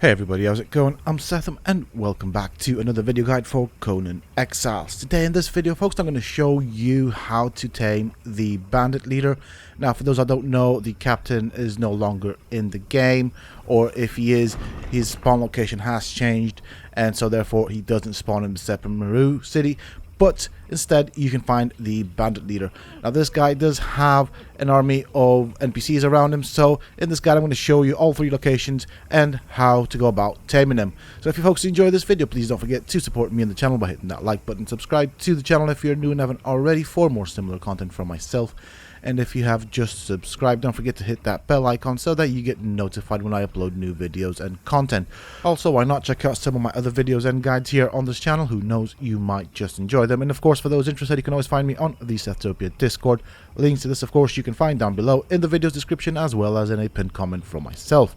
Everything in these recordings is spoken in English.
Hey everybody, how's it going? I'm Sethum and welcome back to another video guide for Conan Exiles. Today in this video, folks, I'm going to show you how to tame the Bandit Leader. Now, for those I don't know, the captain is no longer in the game, or if he is, his spawn location has changed, and so therefore he doesn't spawn in the Seppun city. But instead, you can find the Bandit Leader. Now, this guy does have an army of NPCs around him. So, in this guide, I'm going to show you all 3 locations and how to go about taming them. So, if you folks enjoy this video, please don't forget to support me on the channel by hitting that like button. Subscribe to the channel if you're new and haven't already for more similar content from myself. And if you have just subscribed, don't forget to hit that bell icon so that you get notified when I upload new videos and content. Also, why not check out some of my other videos and guides here on this channel? Who knows, you might just enjoy them. And of course, for those interested, you can always find me on the Sethtopia Discord. Links to this, of course, you can find down below in the video's description, as well as in a pinned comment from myself.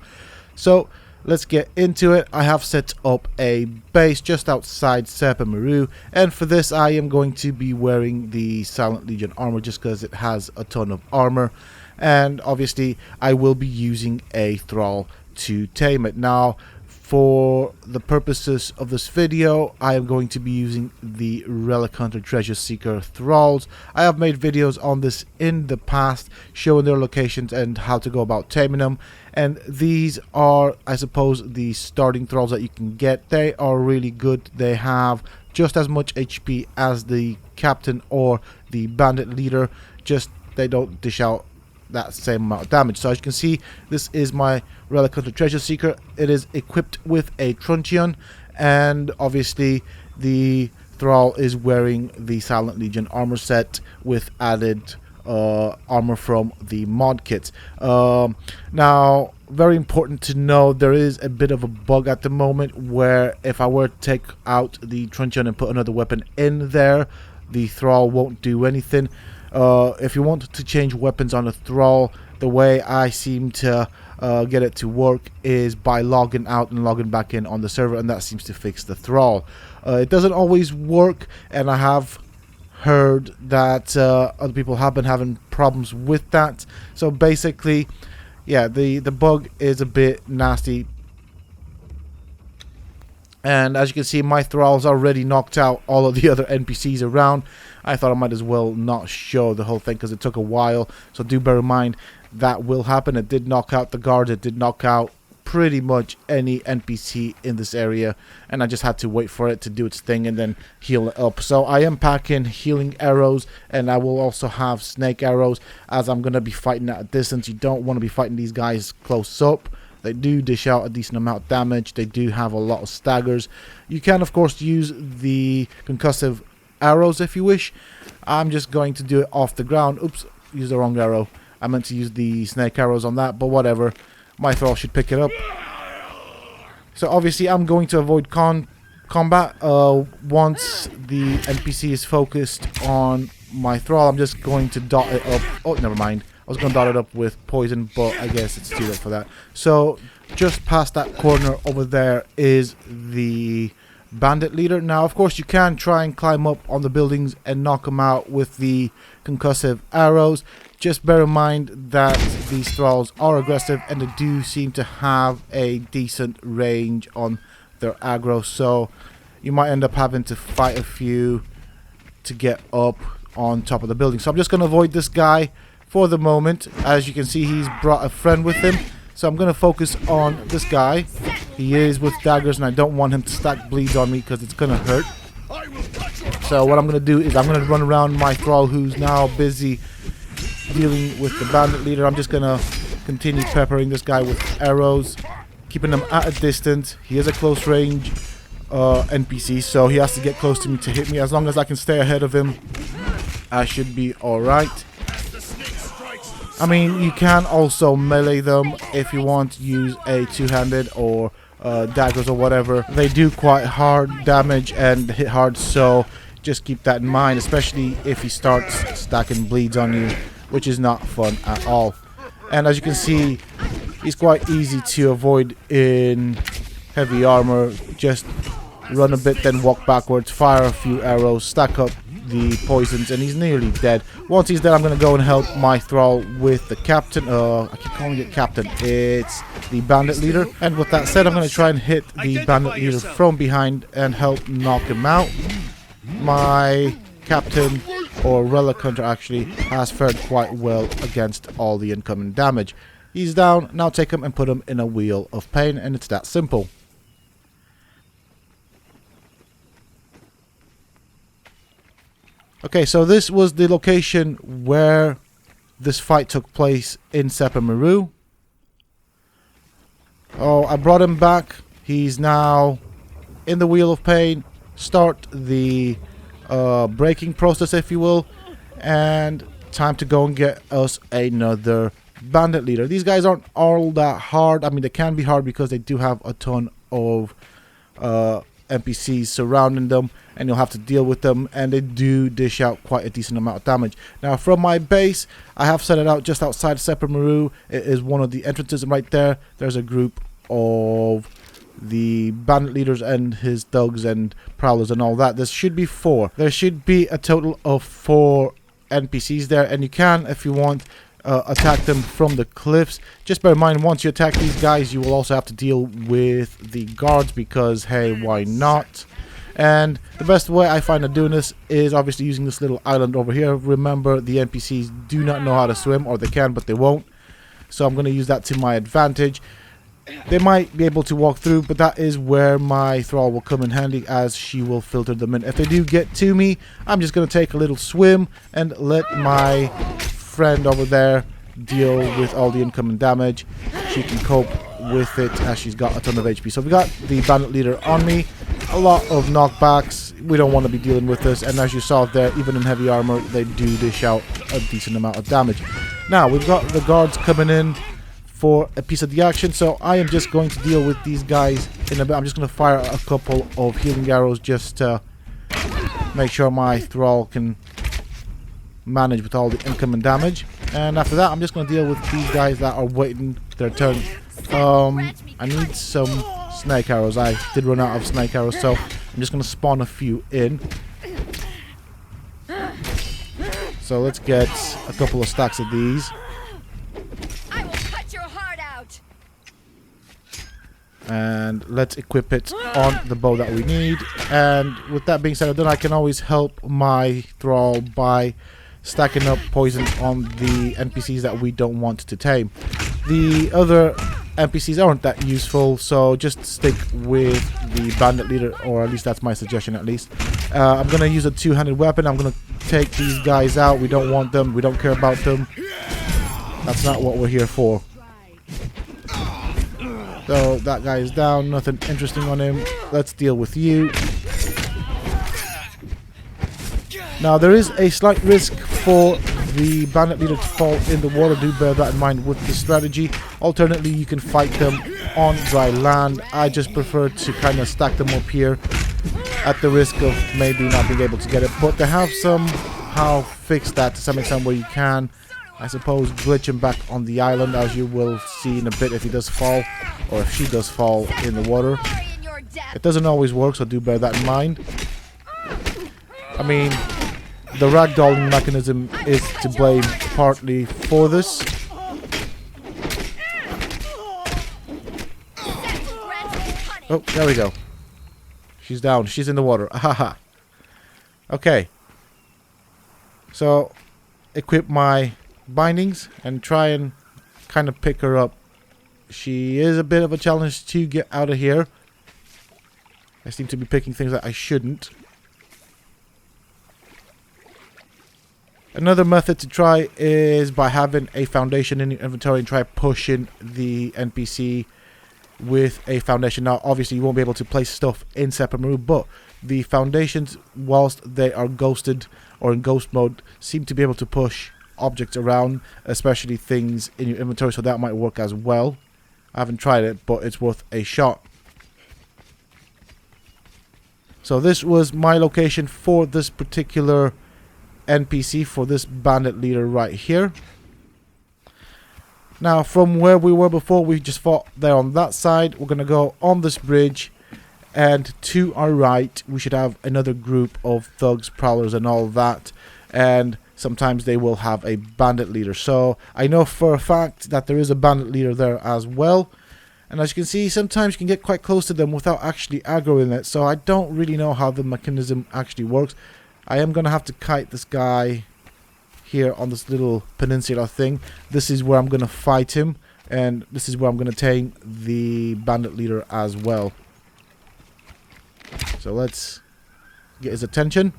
So, let's get into it. I have set up a base just outside Seppun, and for this I am going to be wearing the Silent Legion armor just because it has a ton of armor, and obviously I will be using a Thrall to tame it. Now, for the purposes of this video, I am going to be using the Relic Hunter Treasure Seeker Thralls. I have made videos on this in the past, showing their locations and how to go about taming them. And these are, I suppose, the starting Thralls that you can get. They are really good. They have just as much HP as the Captain or the Bandit Leader, just they don't dish out that same amount of damage. So as you can see, this is my Relic Hunter Treasure Seeker. It is equipped with a truncheon, and obviously the Thrall is wearing the Silent Legion armor set with added armor from the mod kit. Now, very important to know, there is a bit of a bug at the moment where if I were to take out the truncheon and put another weapon in there, the Thrall won't do anything. If you want to change weapons on a Thrall, the way I seem to get it to work is by logging out and logging back in on the server, and that seems to fix the Thrall. It doesn't always work, and I have heard that other people have been having problems with that. So basically, yeah, the bug is a bit nasty. And as you can see, my Thralls already knocked out all of the other NPCs around. I thought I might as well not show the whole thing because it took a while. So do bear in mind that will happen. It did knock out the guards. It did knock out pretty much any NPC in this area. And I just had to wait for it to do its thing and then heal it up. So I am packing healing arrows, and I will also have snake arrows as I'm going to be fighting at a distance. You don't want to be fighting these guys close up. They do dish out a decent amount of damage. They do have a lot of staggers. You can, of course, use the concussive arrows if you wish. I'm just going to do it off the ground. Oops, used the wrong arrow. I meant to use the snake arrows on that, but whatever. My Thrall should pick it up. So obviously I'm going to avoid combat. Once the NPC is focused on my Thrall, I'm just going to dot it up. Oh, never mind. I was going to dot it up with poison, but I guess it's too late for that. So, just past that corner over there is the Bandit Leader. Now, of course, you can try and climb up on the buildings and knock them out with the concussive arrows. Just bear in mind that these Thralls are aggressive, and they do seem to have a decent range on their aggro. So, you might end up having to fight a few to get up on top of the building. So, I'm just going to avoid this guy for the moment. As you can see, he's brought a friend with him, so I'm going to focus on this guy. He is with daggers, and I don't want him to stack bleeds on me because it's going to hurt. So what I'm going to do is I'm going to run around my Thrall, who's now busy dealing with the Bandit Leader. I'm just going to continue peppering this guy with arrows, keeping him at a distance. He is a close range NPC, so he has to get close to me to hit me. As long as I can stay ahead of him, I should be alright. I mean, you can also melee them if you want to use a two-handed or daggers or whatever. They do quite hard damage and hit hard, so just keep that in mind, especially if he starts stacking bleeds on you, which is not fun at all. And as you can see, he's quite easy to avoid in heavy armor. Just run a bit, then walk backwards, fire a few arrows, stack up the poisons, and he's nearly dead. Once he's dead, I'm going to go and help my Thrall with the captain. I keep calling it captain. It's the Bandit Leader. And with that said, I'm going to try and hit the Bandit Leader from behind and help knock him out. My captain, or Relic Hunter actually, has fared quite well against all the incoming damage. He's down. Now take him and put him in a Wheel of Pain, and it's that simple. Okay, so this was the location where this fight took place in Sephiroth. Oh, I brought him back. He's now in the Wheel of Pain. Start the breaking process, if you will. And time to go and get us another Bandit Leader. These guys aren't all that hard. I mean, they can be hard because they do have a ton of NPCs surrounding them, and you'll have to deal with them, and they do dish out quite a decent amount of damage. Now, from my base, I have set it out just outside Sephiroth. It is one of the entrances, and right there, there's a group of the Bandit Leaders and his thugs and prowlers and all that. There should be 4. There should be a total of 4 NPCs there, and you can, if you want, attack them from the cliffs. Just bear in mind, once you attack these guys, you will also have to deal with the guards because, hey, why not? And the best way I find of doing this is obviously using this little island over here. Remember, the NPCs do not know how to swim, or they can, but they won't. So I'm going to use that to my advantage. They might be able to walk through, but that is where my Thrall will come in handy, as she will filter them in. If they do get to me, I'm just going to take a little swim and let my friend over there deal with all the incoming damage. She can cope with it as she's got a ton of HP. So we got the Bandit Leader on me. A lot of knockbacks. We don't want to be dealing with this. And as you saw there, even in heavy armor, they do dish out a decent amount of damage. Now, we've got the guards coming in for a piece of the action. So I am just going to deal with these guys in a bit. I'm just going to fire a couple of healing arrows just to make sure my Thrall can manage with all the incoming damage. And after that, I'm just going to deal with these guys that are waiting their turn. I need some snake arrows. I did run out of snake arrows, so I'm just going to spawn a few in. So let's get a couple of stacks of these. I will cut your heart out. And let's equip it on the bow that we need. And with that being said, then I can always help my Thrall by stacking up poison on the NPCs that we don't want to tame. The other NPCs aren't that useful, so just stick with the Bandit Leader, or at least that's my suggestion at least. I'm going to use a two-handed weapon. I'm going to take these guys out. We don't want them. We don't care about them. That's not what we're here for. So that guy is down. Nothing interesting on him. Let's deal with you. Now, there is a slight risk for the Bandit Leader to fall in the water. Do bear that in mind with the strategy. Alternately, you can fight them on dry land. I just prefer to kind of stack them up here at the risk of maybe not being able to get it. But they have somehow fixed that to some extent where you can, I suppose, glitch him back on the island, as you will see in a bit if he does fall, or if she does fall in the water. It doesn't always work, so do bear that in mind. I mean, the ragdolling mechanism is to blame partly for this. Oh, there we go. She's down. She's in the water. Haha. Okay. So, equip my bindings and try and kind of pick her up. She is a bit of a challenge to get out of here. I seem to be picking things that I shouldn't. Another method to try is by having a foundation in your inventory and try pushing the NPC with a foundation. Now, obviously, you won't be able to place stuff in Sephiroth, but the foundations, whilst they are ghosted or in ghost mode, seem to be able to push objects around, especially things in your inventory, so that might work as well. I haven't tried it, but it's worth a shot. So this was my location for this particular NPC, for this Bandit Leader right here. Now, from where we were before, we just fought there on that side. We're going to go on this bridge and to our right we should have another group of thugs, prowlers and all that, and sometimes they will have a bandit leader. So I know for a fact that there is a bandit leader there as well, and as you can see, sometimes you can get quite close to them without actually aggroing it, so I don't really know how the mechanism actually works. I am gonna have to kite this guy here on this little peninsula thing. This is where I'm gonna fight him, and this is where I'm gonna tame the bandit leader as well. So let's get his attention.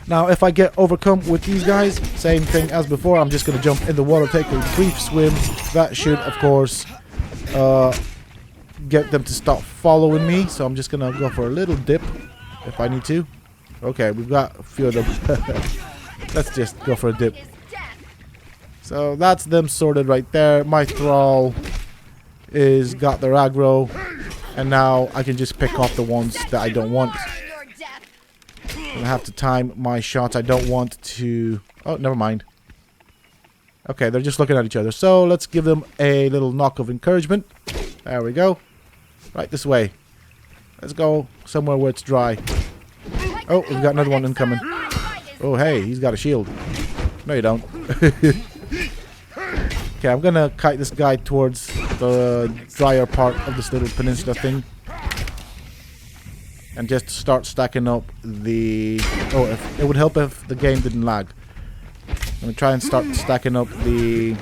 Now if I get overcome with these guys, same thing as before, I'm just going to jump in the water, take a brief swim. That should of course get them to stop following me, so I'm just going to go for a little dip if I need to. Okay, we've got a few of them. Let's just go for a dip. So that's them sorted right there. My Thrall is got their aggro, and now I can just pick off the ones that I don't want. I have to time my shots. I don't want to... Oh, never mind. Okay, they're just looking at each other. So let's give them a little knock of encouragement. There we go. Right this way. Let's go somewhere where it's dry. Oh, we've got another one incoming. Oh, hey, he's got a shield. No, you don't. Okay, I'm gonna kite this guy towards the drier part of this little peninsula thing, and just start stacking up the... Oh, it would help if the game didn't lag. I'm gonna try and start stacking up the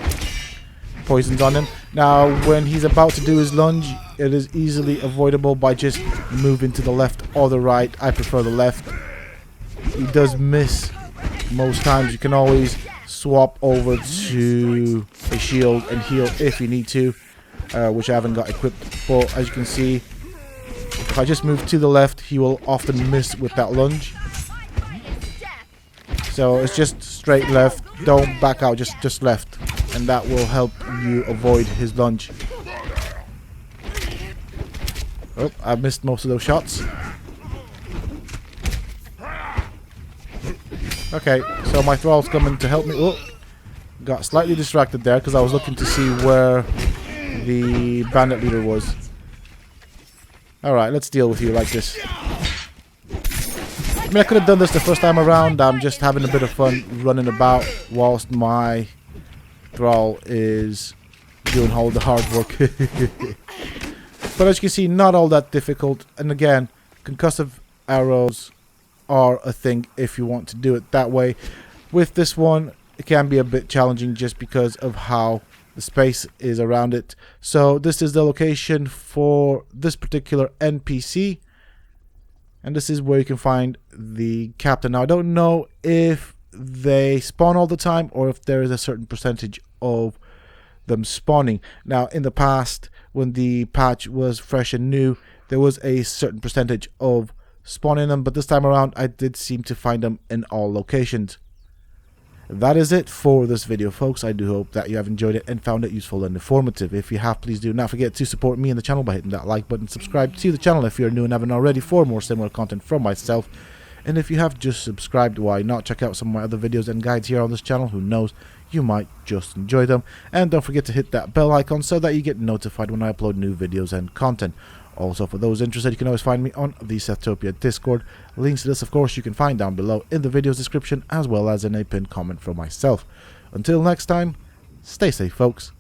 poisons on him. Now, when he's about to do his lunge, it is easily avoidable by just moving to the left or the right. I prefer the left. He does miss most times. You can always swap over to a shield and heal if you need to, which I haven't got equipped. But as you can see, if I just move to the left, he will often miss with that lunge. So it's just straight left. Don't back out, just left. And that will help you avoid his lunge. Oh, I missed most of those shots. Okay, so my Thrall's coming to help me. Oh, got slightly distracted there because I was looking to see where the bandit leader was. Alright, let's deal with you like this. I mean, I could have done this the first time around. I'm just having a bit of fun running about whilst my Thrall is doing all the hard work. But as you can see, not all that difficult. And again, concussive arrows are a thing if you want to do it that way. With this one, it can be a bit challenging just because of how the space is around it. So this is the location for this particular NPC, and this is where you can find the captain. Now I don't know if they spawn all the time or if there is a certain percentage of them spawning. Now in the past, when the patch was fresh and new, there was a certain percentage of spawning them, but this time around I did seem to find them in all locations. That is it for this video, folks. I do hope that you have enjoyed it and found it useful and informative. If you have, please do not forget to support me and the channel by hitting that like button. Subscribe to the channel if you're new and haven't already for more similar content from myself. And if you have just subscribed, why not check out some of my other videos and guides here on this channel? Who knows, you might just enjoy them. And don't forget to hit that bell icon so that you get notified when I upload new videos and content. Also, for those interested, you can always find me on the Sethtopia Discord. Links to this, of course, you can find down below in the video's description, as well as in a pinned comment from myself. Until next time, stay safe, folks.